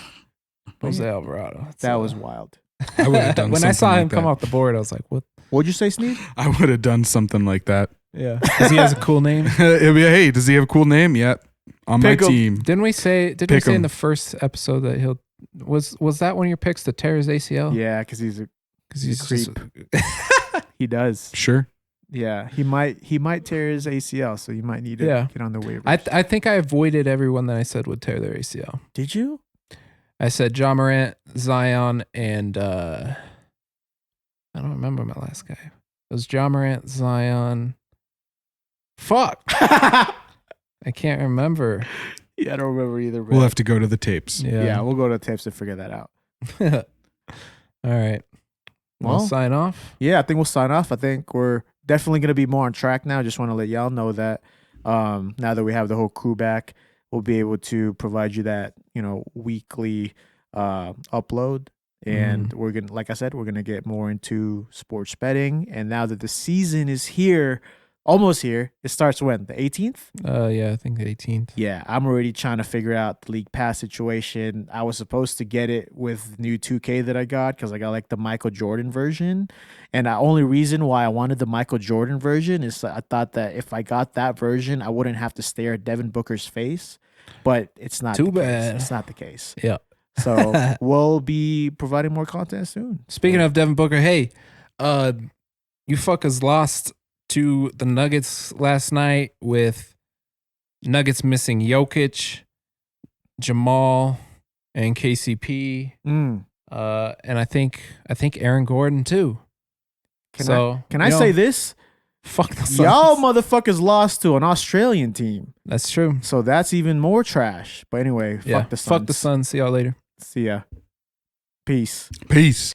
Jose Alvarado. That's, that was wild. I would have done when something I saw him like come that. off the board, I was like, what? What'd you say, Sneeb? I would have done something like that. Yeah. Because he has a cool name. It'd be, hey, does he have a cool name? Yep. On Pick my 'em. team. Didn't we say Pick in 'em. the first episode that he'll was that one of your picks to tear his ACL? Yeah, because he's a Because he's creep. just he does. Sure. Yeah, he might tear his ACL, so you might need to Yeah. get on the waivers. I think I avoided everyone that I said would tear their ACL. Did you? I said Ja Morant, Zion, and I don't remember my last guy. It was Ja Morant, Zion. Fuck. I can't remember. Yeah, I don't remember either. We'll have to go to the tapes. Yeah, we'll go to tapes to figure that out. All right. Well, We'll sign off. Yeah, I think we'll sign off. I think we're definitely going to be more on track now. Just want to let y'all know that now that we have the whole crew back, we'll be able to provide you that, you know, weekly upload. And we're going to, like I said, we're going to get more into sports betting. And now that the season is here, almost here, it starts when? The 18th? Yeah, I think the 18th. Yeah, I'm already trying to figure out the league pass situation. I was supposed to get it with new 2K that I got because I got like the Michael Jordan version. And the only reason why I wanted the Michael Jordan version is I thought that if I got that version, I wouldn't have to stare at Devin Booker's face. But it's not Too the bad. case. It's not the case. Yeah. So we'll be providing more content soon. Speaking of Devin Booker, hey, you fuckers lost to the Nuggets last night with Nuggets missing Jokic, Jamal, and KCP. And I think Aaron Gordon too. Can I you know, say this? Fuck the Suns. Y'all motherfuckers lost to an Australian team. That's true. So that's even more trash. But anyway, Yeah. fuck the Suns. Fuck the Suns. See y'all later. See ya. Peace. Peace.